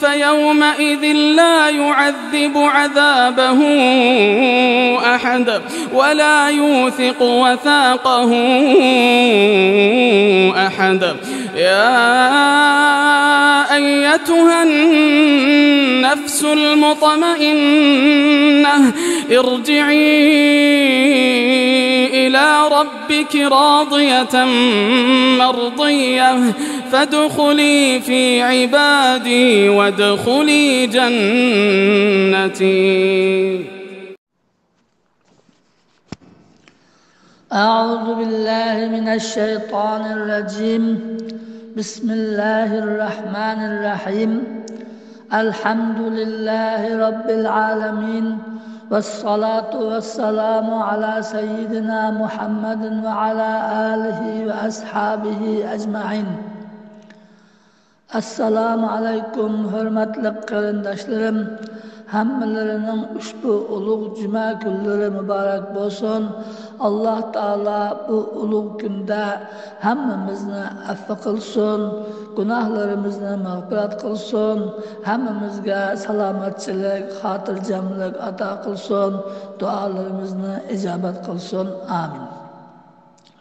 فيومئذ لا يعذب عذابه أحد ولا يوثق وثاقه أحد. يا أيتها النفس المطمئنة ارجعي إلى ربك راضية مرضية فادخلي في عبادي وادخلي جنتي. أعوذ بالله من الشيطان الرجيم. بسم الله الرحمن الرحيم. الحمد لله رب العالمين، والصلاة والسلام على سيدنا محمد وعلى آله وأصحابه أجمعين. Assalamu alaykum hürmetli qarindoshlarım. Hammalarının ushbu ulug' juma kunlari muborak bo'lsin. Alloh taolo bu ulug' kunda hammamizni afv qilsin, gunohlarimizni mag'firat qilsin, hammamizga salomatchilik, xotirjamlik ato qilsin, duolarimizni ijobat qilsin. Amin.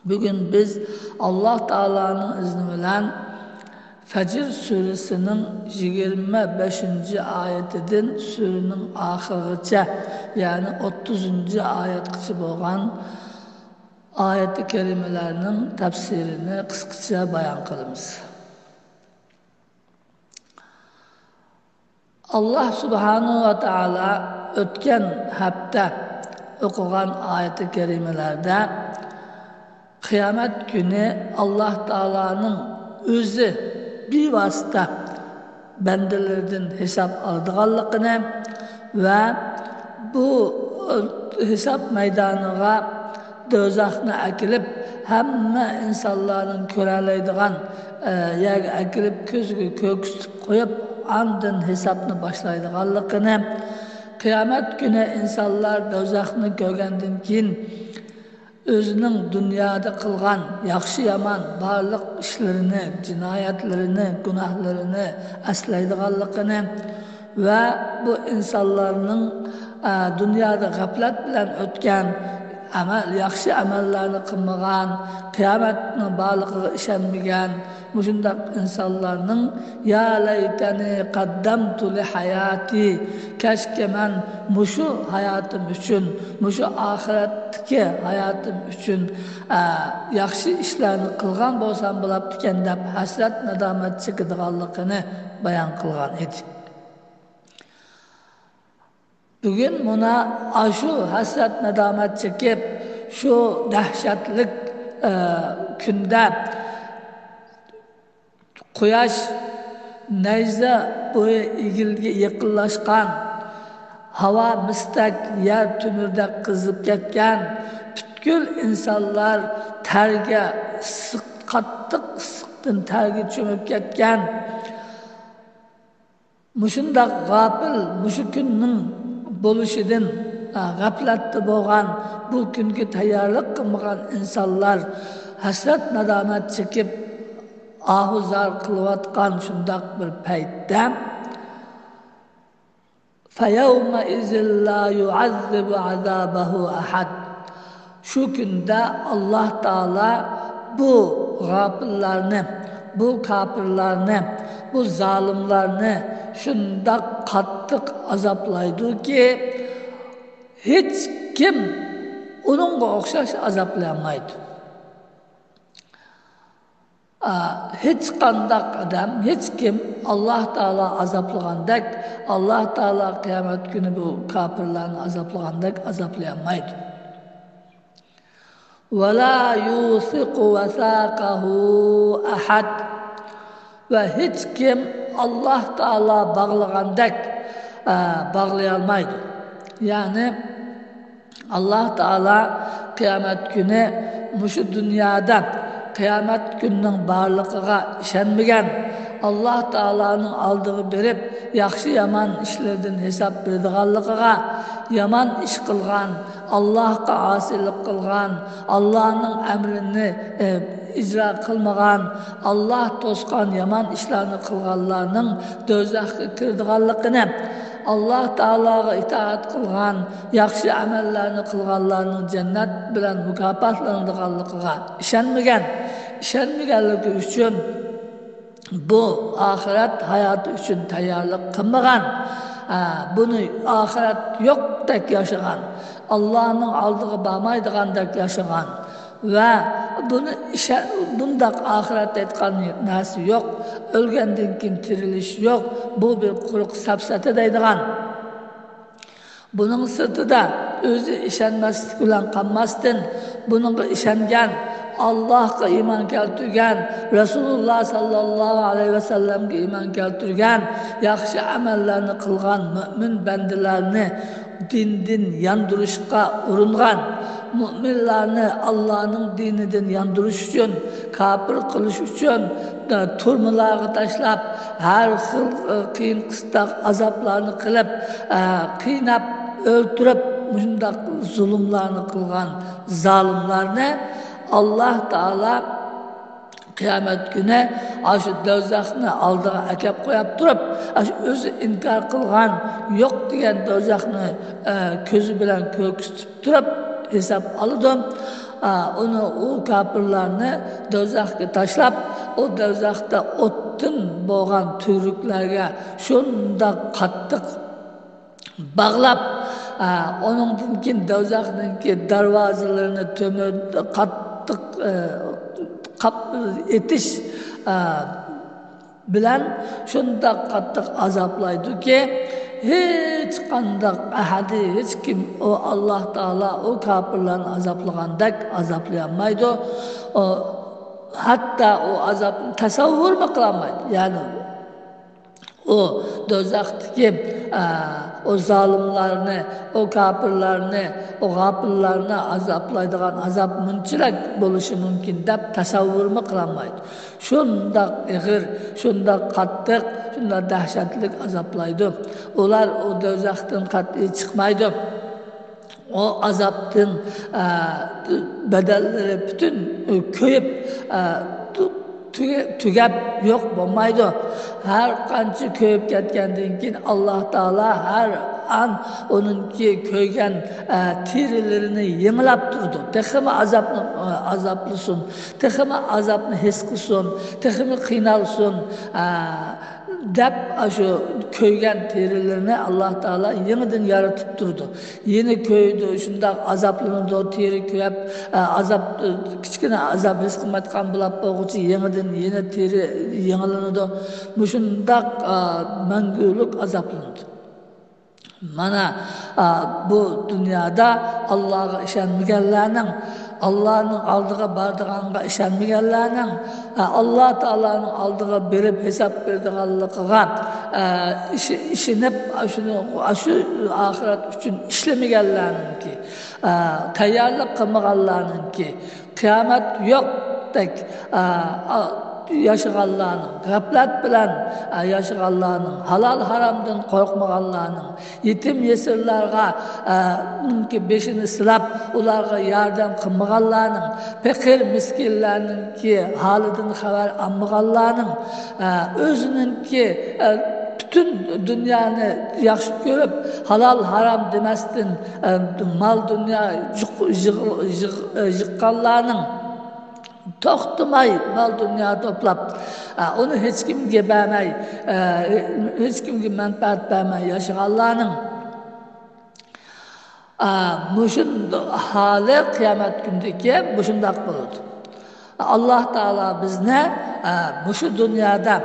Bugun biz Alloh taoloning izni bilan Fajr suresinin 25. ayetinden surenin ahirigacha, yani 30. ayetgacha bo'lgan ayet-i kerimelerinin tafsirini qisqacha bayon qilamiz. Allah subhanahu wa ta'ala o'tgan hafta o'qigan ayet-i kerimelerde kıyamet günü Allah Teala'nın özü bir vasıta bendelerden hesap aldığanlıqını ve bu hesap meydanına dozaqni akilib hamma insonlarning ko'ralaydigan yerga akilib ko'ziga ko'ksitib qo'yib andin hesabni boshlaydiganligini, qiyomat kuni insonlar dozaqni ko'rgandan keyin özünün dünyada kılgan yaxşı yaman barlıq işlerini, cinayetlerini, günahlarını eslaydiganlıqını ve bu insanların dünyada gaflet bilen ötken yaxşı amellerini kılmagan, kıyametinin barlığına işenmeyen muşundaq insanların ya laytani qaddamtu li hayati, keşke ben muşu hayatım için, muşu ahiretteki hayatım için yaxşı işlerini kılgan bolsam bulab diken dep hasret nadamet çekidiganlıqını bayan kılgan edi. Bugün buna aşu hasret nadamet çekip şu dehşetlik günde Quyosh nayza bo'yi egilga yaqinlashgan, havo mistak yer tumirdak qizib ketgan, butkul insonlar targa qattiq issiqdan targa cho'mib ketgan, mushundaq g'afil mushu kunning bo'lishidan g'aflatda bo'lgan, bu kunga tayyorlik qilmagan insonlar hasrat nadomat chekib ahuzar kılvatkan şundak bir paytda فَيَوْمَئِذٍ لَا يُعَذِّبُ عَذَابَهُ أَحَدٍ. Şu günde Allah Teala bu gafillerini, bu kafirlerini, bu zalimlerini şundak kattık azaplaydı ki hiç kim onunla okşaş azaplayamaydı. Hiç kandak adam, hiç kim Allah Teala azaplagandak, Allah Teala kıyamet günü bu kafirlerini azaplagandak azaplayamaydı. وَلَا يُوثِقُ وَثَاقَهُ أَحَدٍ. Ve hiç kim Allah Teala bağlagandak bağlayamaydı. Yani Allah Teala kıyamet günü şu dünyada kıyamet gününün barlığına işenmeyen, Allah Taala'nın aldığı berip yaxşı yaman işlerden hesap berdiganligiga, yaman iş kılgan, Allah'a asilik kılgan, Allah'ın emrini icra kılmagan, Allah toskan yaman işlerini kılganlarının dozakka kirdiganligini, Allah Taala'ga itaat kılgan, yaxşı amellerini kılganlarının cennet bilen mukafotlanadiganligiga işenmeganligi üçün bu ahiret hayatı için tayyorlik kılmagan, bunu ahiret yok dek yaşagan, Allah'ın aldığı barmaydigandek yaşagan ve bunu bundaq ahiret etken nasi yok, ölgenden keyin tiriliş yok, bu bir quruq sapsatı deydigan. Bunun sırtida özü işenmeslik bilen kalmasdın, bununla işengen, Allah'a iman keltirgen, Resulullah sallallahu aleyhi ve sellem'e iman keltirgen, yaxşı amellerini kılgan mümin bendilerini dindin yandırışqa urungan, müminlerini Allah'ın dinidin yandırış için, kafir kılış için turmularını taşlap, her kıyın kıstak azaplarını kılıp, kıynap, öldürüp, mündaq zulümlerini kılgan zalimlerini Allah Teala kıyamet günü aşı dozakını aldığı akep koyup durup, aşı özü inkar kılgan, yok diyen dozakını közü bilen köküstüp durup hesap alıdım. Onu o kapırlarını dozakka taşlap, o dozakta ottun boğan türüklerge şunda kattık bağlap, onun için dozakınki darvazalarını kattık etiş bilen şunda kattık azaplaydı ki hiç kandak ahadi, hiç kim o Allah Teala o kapırların azaplagandak azaplayamaydı. Hatta o azap tasavvur mu kılamaydı? Yani o dozaktaki o zalimlerini, o kapırlarını, o gapırlarını azaplaydıgan azap münçilek buluşu mümkün dep tasavvur mu kılamaydı? Şunda ağır, şunda kattık, şunda dehşetlik azaplaydı. Onlar o dozaktan katı çıkmaydı. O azaptın bedelleri bütün köyüp tügep yok bulmaydı. Her kançı köyüp ketkendiğin keyin Allah Teala her an onunki köygen tirilerini yığılap durdu. Teximi azaplısın, teximi azapını his kılsın, teximi kıynalsın. Dep şu köygen terilerini Allah Teala yeniden yaratıp durdu. Yeni köydü, şunda azaplanırdı o teri köyep, azap, küçükene azap rızkımatkan bulap boğucu yeniden yeni teri yenilanırdı. Şunda mengülük azaplanırdı. Mana bu dünyada Allah'a işenmeyenlerinin, Allah'ın aldığı bardığına işenmeyenlerinin, Allah Teala'nın aldığı berip hesap berdiğanlıqıga işinip şu ahiret için işlemeyenlerinin ki, tayyorlik kılmaganlarının ki, kıyamet yok tek yaşaganlarının, gaflat bilen yaşaganlarının, halal haramdan korkmaganlarının, yetim yesirlarga beşini silap, ularga yardım kılmaganlarının, fakir miskinlerinin ki halidan haber almaganlarının, özünün ki bütün dünyanı yaxşı görüp halal haram demestin mal dünya yıkkanlarının toxtumay mal dünya toplap, onu hiç kimge vermey, hiç kimge menfaat vermey yaşaganlarının muşun hali kıyamet gündeki muşundak bulurdu. Allah Teala bizne muşu dünyada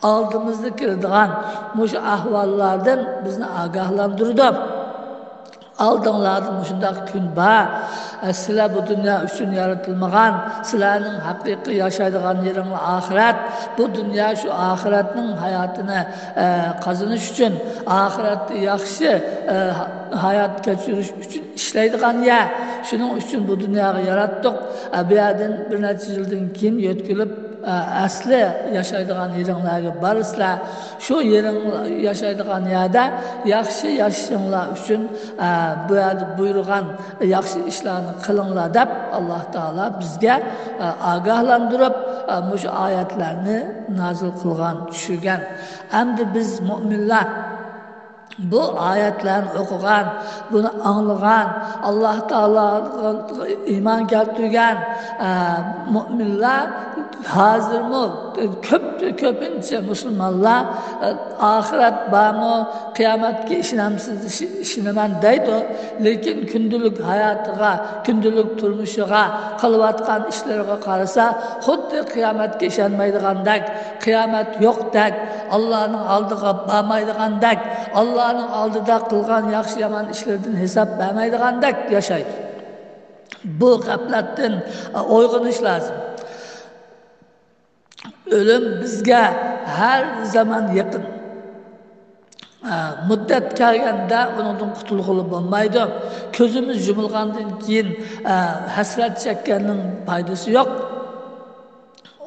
aldığımızda kirdiğen muşu ahvallardan bizni agahlandırdı. Aldığınlardan şundak gün var. Sizler bu dünya üçün yaratılmagan, sizlerin hakiki yaşaydığın yerin ahiret. Bu dünya şu ahiretin hayatını kazanış için, ahirette yaxşı hayat geçiriş için işleydiğin yer. Şunun için bu dünyayı yarattık. Bir yerden bir neçe yıldan keyin yetkilip asli yashaydigan yeringlarga borsizlar, shu yering yashaydigan yerda yaxshi yashashinglar uchun bu yerda buyurgan yaxshi ishlarni qilinglar deb Alloh taolo bizga ogohlantirib shu oyatlarni nozil qilgan, tushirgan. Endi biz mu'minlar bu ayetlerini okugan, bunu anlayan, Allah Teala'ya iman keltirgen müminler hazır mı? Köpünce Müslümanlar ahiret var mı? Kıyametki işinemen deydi. Lekin kündülük hayatıga, kündülük turmuşuga, kılıvatkan işlerine karışsa, xuddi kıyametki işenmeydigandek, kıyamet yok dek, Allah'ın aldığı barmaydigandek, Allah'ın aldıda kılgan yaxşı yaman işlerden hesap vermeydigandek yaşaydı. Bu gaflatdan uyg'onish lazım. Ölüm bizge her zaman yakın. Muddet kelgende ondan qutulğulu olmaydı. Közümüz yumulgandan keyin hasret çekkenin faydası yok.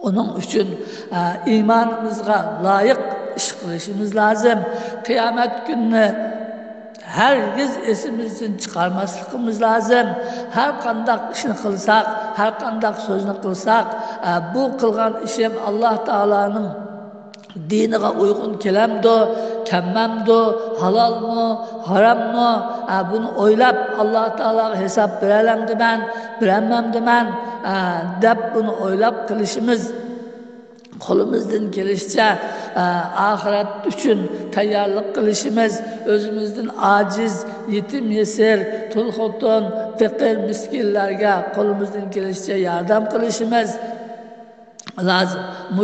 Onun için imanımızga layık iş kılışımız lazım. Kıyamet gününe herkes esimizden çıkarmasımız lazım. Her kandak işini kılsak, her kandak sözünü kılsak, bu kılgan işim Allah Teala'nın dinine uygun kelamdı, kemmemdi, halal mı, haram mı? Bunu oylap Allah Teala'ya hesap verelemdi ben, verememdi ben, dep bunu oylap kılışımız. Kolumuzdan gelişçe ahiret için tayyorlik qilishimiz, özümüzden aciz, yetim yesir, tulxotun, fakir miskinlarga kolumuzdan gelişçe yardım qilishimiz lazım.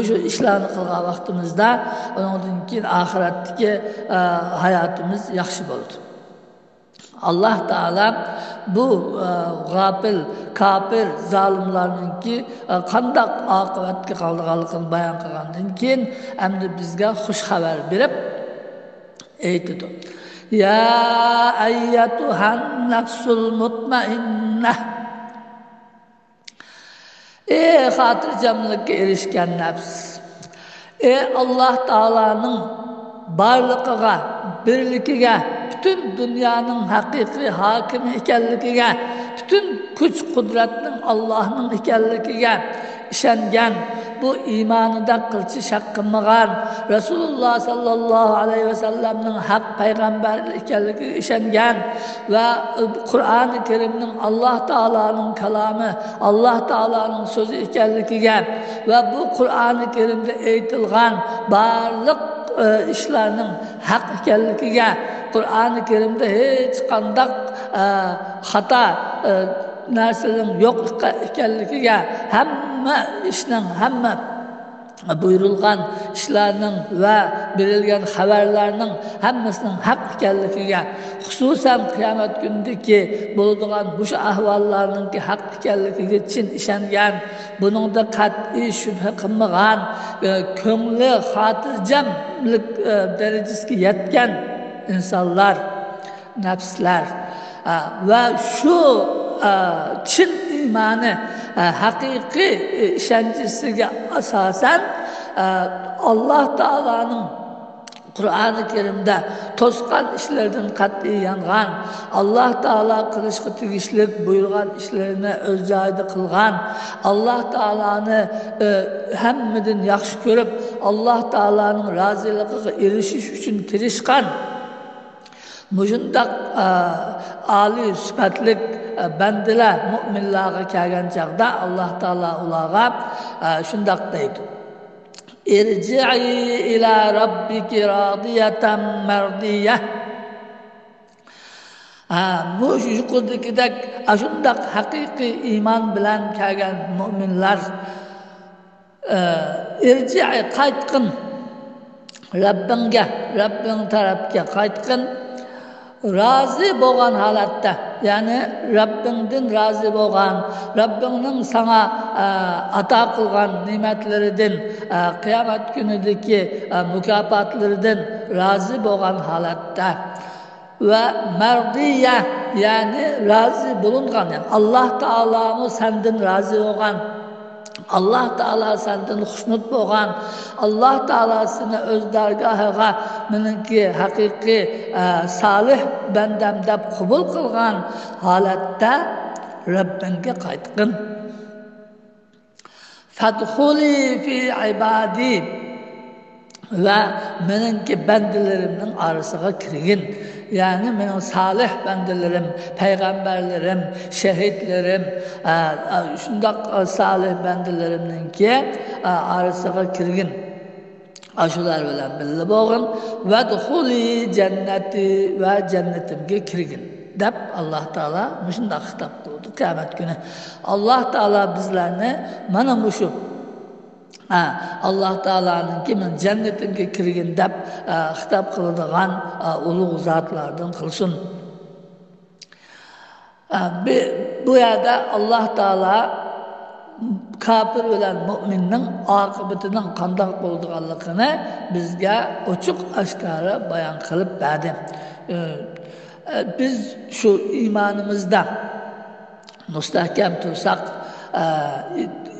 Şu işlerini qilgan vaqtimizda ondan keyin ahiretdagi hayatımız yaxshi bo'ldi. Allah Teala bu gafil, kafir, zalimlarınki qandaq aqibatga qoldiganligini bayon qilgandan keyin endi bizga xush xabar berib aytdi. Ya ayyatuhan nafsul mutmainnah. Ey xotirjamlikka erishgan nafs. Ey Allah Teala'nın barligiga, birligiga, bütün dünyanın hakiki hakimi ekanligiga, bütün kuch qudratning Allah'ın ekanligiga ishongan, bu imanida qilchi shak qilmagan, Rasululloh sallallohu alayhi ve sellem'nin haq payg'ambar ekanligiga ishongan va Qur'oni Karimning Allah Teala'nın kalami, Allah Teala'nın so'zi ekanligiga va bu Qur'oni Karimda aytilgan barliq işlerinin hak ekanligiga, Qur'oni Karimda hech qanday xato narsaning yo'q ekanligiga, hamma ishning, hamma buyurilgan işlerinin ve verilgen haberlerinin hemmisinin hak ekanligiga, hususan kıyamet günündeki bulduğun bu ahvallarının ki hak ekanligiga için işengen, bunun da kat'i şüphe kılmagan, köngli hatircamlık derecesi yetken insanlar, nefsler ve şu Çin imanı hakiki işencisiga asasen Allah Teala'nın Kur'an-ı Kerim'de toskan işlerden kat'i yangan, Allah Teala kılışkı tigişlik buyurgan işlerine öz cayda kılgan, Allah Teala'nı hemmedin yaxşı görüp Allah Teala'nın razılığı erişiş için tirişkan, Mujundak ali sübetlik bendiler müminlerine kelgen çağda Allah Teala ulağa şundak deydi. İrci'i ila rabbiki radiyeten merdiyeh. Bu yuqoridagidek şundak hakiki iman bilen kelgen müminler irci'i qaytqin Rabbinge, Rabbin tarafga qaytqin. Razı bo'lgan holatda, ya'ni Rabbingdan razı bo'lgan, Rabbingning sana ato qilgan ne'matlaridan, qiyomat kunidagi mukofotlaridan razı bo'lgan holatda va mardiya, ya'ni razı bo'lungan, yani Allah Teala'mı senden razı bo'lgan Allah Taala senden hoşnut bo'lgan, Allah Taala seni öz dargohiga meniki haqiqiy solih bandam deb qabul qilgan holatda Rabbingga qaytqin. Fadkhuli fi ibadi ve meniki bendelerimnin arasına kirgin. Yani benim salih bendelerim, peygamberlerim, şehitlerim, şundak salih bendelerimninki arasına kirgin. Aşular bilen billi boğun ve dukhuli cenneti ve cennetimge kirgin. Dep Allah Teala müşündak hitap kıldı kıyamet günü. Allah Teala bizlerini mana muşu Allah Teala'nın kimin cennetimge kirgin dep hitap kılıdığan ulu zatlardan kılsın. Bu yerde Allah Teala kafir olan müminin akıbetinin kandak olduğunu bizge açık aşkara bayan kılıp verdi. Biz şu imanımızda müstahkem tutsak,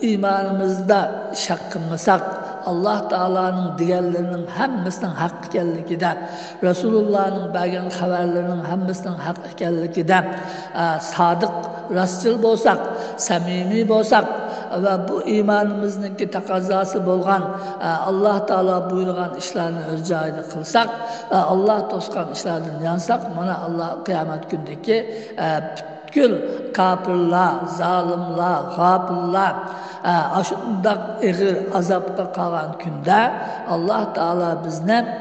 imanımızda şak kılmasak, Allah Teala'nın diğerlerinin hemmisinin hak ekanligida, Resulullah'ın bergen haberlerinin hemmisinin hak ekanligida sadık, rastçıl bolsak, samimi bolsak ve bu imanımızdaki takazası bolgan Allah Teala buyurgan işlerini öz joyida kılsak, Allah toskan işlerden yansak, mana Allah kıyamet gündeki bütün kafirler, zalimler, gafirler aşındak ağır azapta kalan günde Allah Teala bizne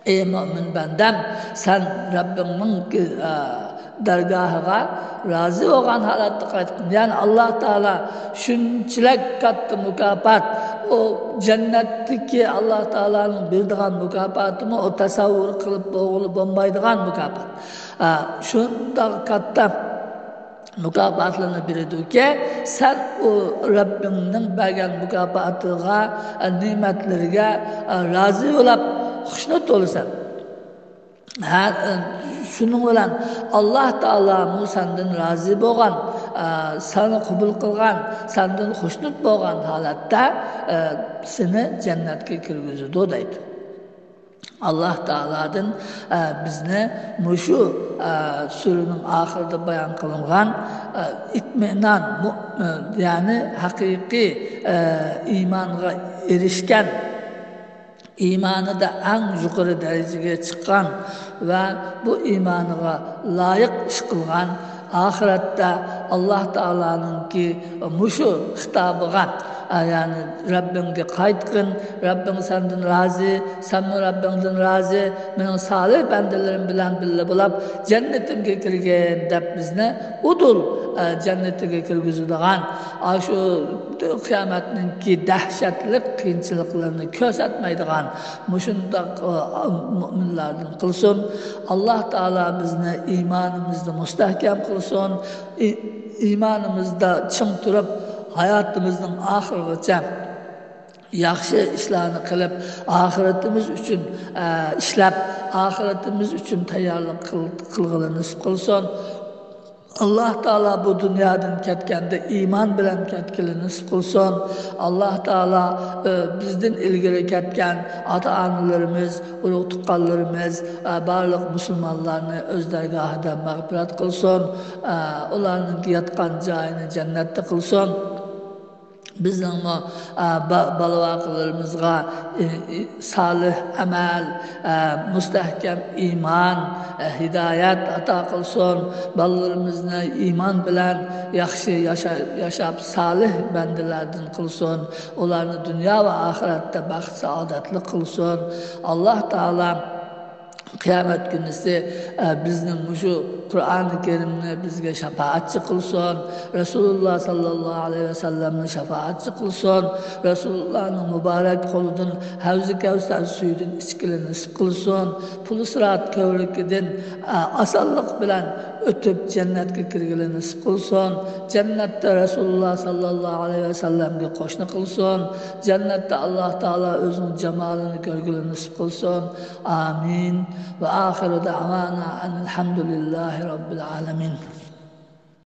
ey mümin bendem sen Rabbinin dergahına razı olan halatta qaytqin. Yani Allah Teala şunçilek kattı mükafat o cennetteki Allah Teala'nın bildiğin mükafatını o tasavvur kılıp boğulup bombaydıgan mükafat. Şunda katta mükafatlarını biridir ki sen o Rabbinin bergen mükafatıga, nimetlerine razı olup hoşnut olursan. Şunun bilen Allah Teala senden razı bolgan, seni kabul kılgan, senden hoşnut bolgan halatda seni cennetke kirgizidi deydi. Allah Teala'dan bizni muşu sürünün ahirde bayan kılıngan itminan yani hakiki imanға erişken imanı da en yukarı dereceye çıkan ve bu imanıga layık iş kılgan ahirette Allah Teala'nın ki muşu hitabıga yani Rabbimge qaytqin, Rabbim senden razı, sen Rabbimden razı, benim salih bendelerim bilen bille bulap cennetimge kirgen dep bizne udul cennetine kirgizidigan şu kıyametninki dehşetlik kıyınçılıklarını körsatmaydigan muşundaq müminlerden kılsın. Allah Teala bizne imanımızda müstahkem kılsın, imanımızda çın turup hayatımızın ahirgacha yaxshi ishlarni qilib ahiretimiz uchun ishlab ahiretimiz uchun tayyorlik qilg'ili nasib qilsin. Allah Teala bu dünyadan ketganda iman bilan ketgili nasib qilsin. Allah Teala bizden ilgili ketgan ota-onalarimiz, ulug' tuqqanlarimiz, barliq musulmonlarni o'z dargohidan mag'firat qilsin. Ularning yotgan joyini jannatda qilsin. Bizning balavoqlarimizga salih amal, mustahkam iman, hidayat ata qilsin. Balalarimizni iman bilan yaxshi yashab salih bandalardan qilsin. Ularni dunyo va oxiratda baxt saodatli qilsin. Alloh taolo kıyamet günüsü bizning şu Kur'an-ı Kerimni bizge şefaatçi kılsın. Resulullah sallallahu aleyhi ve sellem'ni şefaatçi kılsın. Resulullah'ın mübarek koludan Havz-ı Kevser suyudun içkili nasip kılsın. Pulu sırat kövrükidin asallık bilen ötüp cennetke kirgili nasip kılsın. Cennette Resulullah sallallahu aleyhi ve sellem'ge koşna kılsın. Cennette Allah Teala özünün cemalini görgülü nasip kılsın. Amin. Ve ahiru da'vana enelhamdülillahi rabbil alemin.